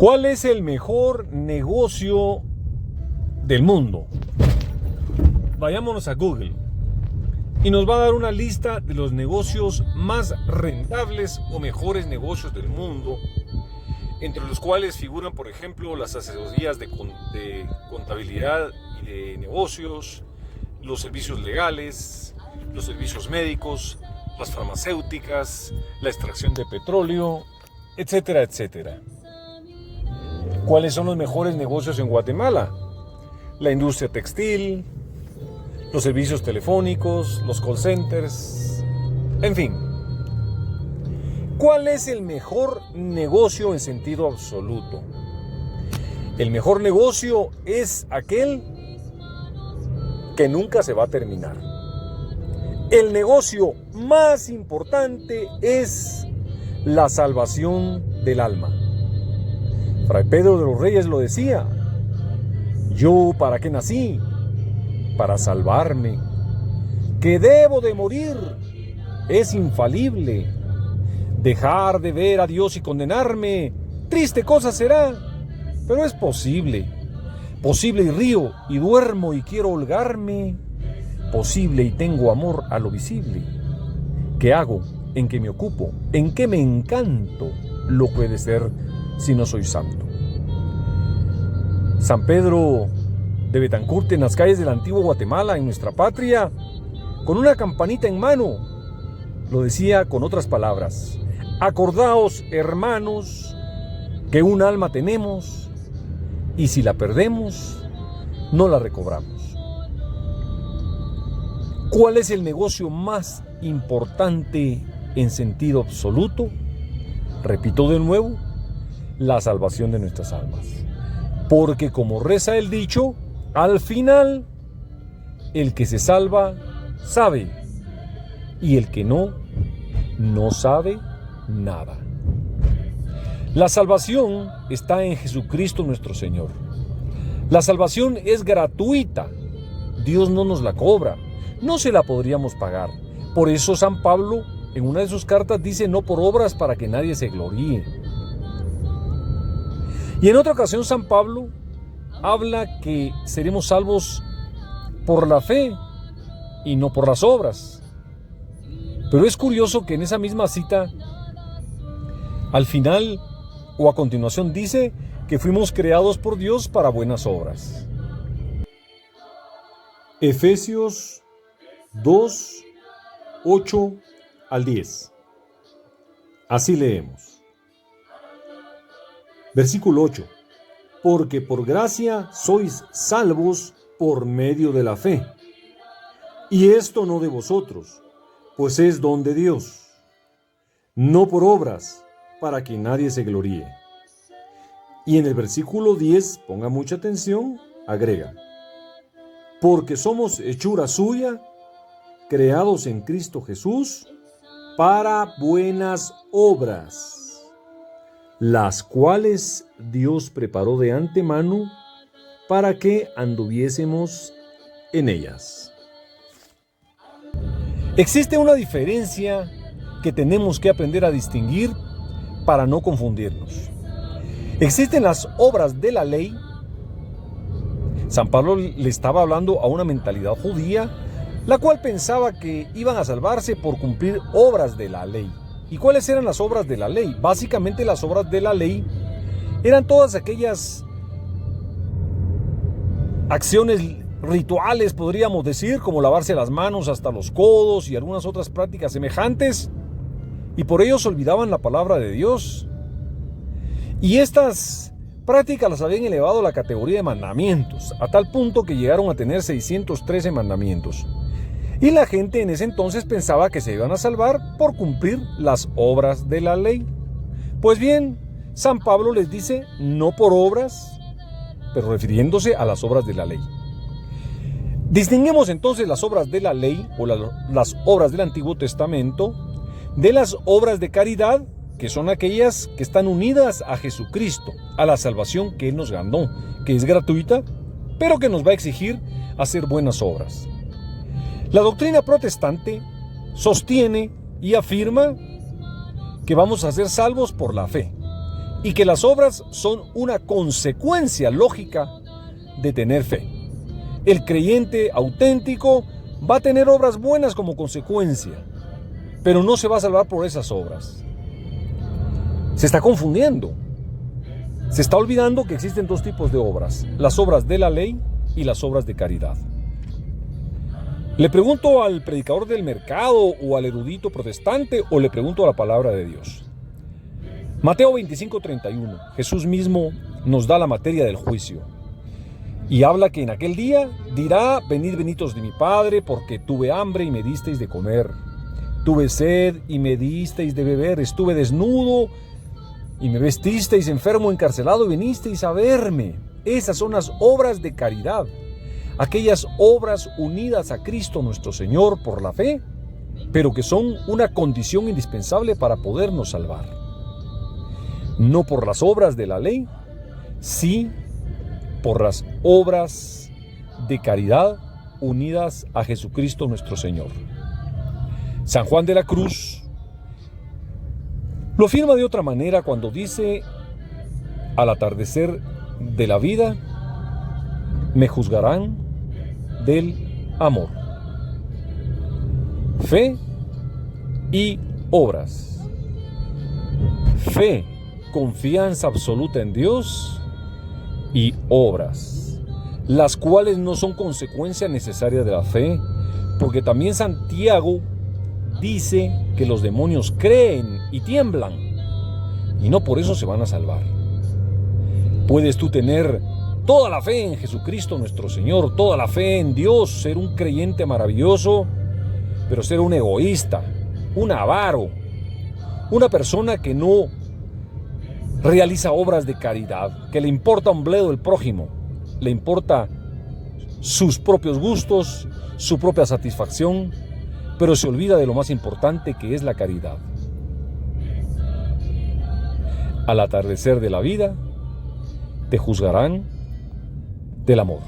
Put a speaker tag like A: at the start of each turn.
A: ¿Cuál es el mejor negocio del mundo? Vayámonos a Google y nos va a dar una lista de los negocios más rentables o mejores negocios del mundo, entre los cuales figuran, por ejemplo, las asesorías de contabilidad y de negocios, los servicios legales, los servicios médicos, las farmacéuticas, la extracción de petróleo, etcétera, etcétera. ¿Cuáles son los mejores negocios en Guatemala? La industria textil, los servicios telefónicos, los call centers, en fin. ¿Cuál es el mejor negocio en sentido absoluto? El mejor negocio es aquel que nunca se va a terminar. El negocio más importante es la salvación del alma. Fray Pedro de los Reyes lo decía: ¿yo para qué nací? Para salvarme. Que debo de morir es infalible. Dejar de ver a Dios y condenarme, triste cosa será, pero es posible. Posible y río y duermo y quiero holgarme. Posible y tengo amor a lo visible. ¿Qué hago? ¿En qué me ocupo? ¿En qué me encanto? Lo puede ser si no soy santo. San Pedro de Betancourt, en las calles del antiguo Guatemala, en nuestra patria, con una campanita en mano, lo decía con otras palabras: acordaos, hermanos, que un alma tenemos, y si la perdemos, no la recobramos. ¿Cuál es el negocio más importante en sentido absoluto? Repito de nuevo: la salvación de nuestras almas. Porque como reza el dicho, al final, el que se salva, sabe. Y el que no, no sabe nada. La salvación está en Jesucristo nuestro Señor. La salvación es gratuita. Dios no nos la cobra. No se la podríamos pagar. Por eso San Pablo, en una de sus cartas, dice: no por obras para que nadie se gloríe. Y en otra ocasión San Pablo habla que seremos salvos por la fe y no por las obras. Pero es curioso que en esa misma cita, al final o a continuación, dice que fuimos creados por Dios para buenas obras. Efesios 2, 8 al 10. Así leemos. Versículo 8. Porque por gracia sois salvos por medio de la fe. Y esto no de vosotros, pues es don de Dios. No por obras, para que nadie se gloríe. Y en el versículo 10, ponga mucha atención, agrega: porque somos hechura suya, creados en Cristo Jesús, para buenas obras, las cuales Dios preparó de antemano para que anduviésemos en ellas. Existe una diferencia que tenemos que aprender a distinguir para no confundirnos. Existen las obras de la ley. San Pablo le estaba hablando a una mentalidad judía, la cual pensaba que iban a salvarse por cumplir obras de la ley. ¿Y cuáles eran las obras de la ley? Básicamente las obras de la ley eran todas aquellas acciones rituales, podríamos decir, como lavarse las manos hasta los codos y algunas otras prácticas semejantes, y por ello se olvidaban la palabra de Dios. Y estas prácticas las habían elevado a la categoría de mandamientos, a tal punto que llegaron a tener 613 mandamientos. Y la gente en ese entonces pensaba que se iban a salvar por cumplir las obras de la ley. Pues bien, San Pablo les dice: no por obras, pero refiriéndose a las obras de la ley. Distinguimos entonces las obras de la ley o las obras del Antiguo Testamento de las obras de caridad, que son aquellas que están unidas a Jesucristo, a la salvación que Él nos ganó, que es gratuita, pero que nos va a exigir hacer buenas obras. La doctrina protestante sostiene y afirma que vamos a ser salvos por la fe, y que las obras son una consecuencia lógica de tener fe. El creyente auténtico va a tener obras buenas como consecuencia, pero no se va a salvar por esas obras. Se está confundiendo. Se está olvidando que existen dos tipos de obras: las obras de la ley y las obras de caridad. ¿Le pregunto al predicador del mercado o al erudito protestante, o le pregunto a la palabra de Dios? Mateo 25:31, Jesús mismo nos da la materia del juicio y habla que en aquel día dirá: venid benditos de mi Padre, porque tuve hambre y me disteis de comer, tuve sed y me disteis de beber, estuve desnudo y me vestisteis, enfermo, encarcelado y vinisteis a verme. Esas son las obras de caridad, aquellas obras unidas a Cristo nuestro Señor por la fe, pero que son una condición indispensable para podernos salvar. No por las obras de la ley, sí por las obras de caridad unidas a Jesucristo nuestro Señor. San Juan de la Cruz lo afirma de otra manera cuando dice: al atardecer de la vida me juzgarán del amor. Fe y obras. Fe, confianza absoluta en Dios, y obras, las cuales no son consecuencia necesaria de la fe, porque también Santiago dice que los demonios creen y tiemblan, y no por eso se van a salvar. Puedes tú tener toda la fe en Jesucristo nuestro Señor, toda la fe en Dios, ser un creyente maravilloso, pero ser un egoísta, un avaro, una persona que no realiza obras de caridad, que le importa un bledo el prójimo, le importa sus propios gustos, su propia satisfacción, pero se olvida de lo más importante, que es la caridad. Al atardecer de la vida te juzgarán del amor.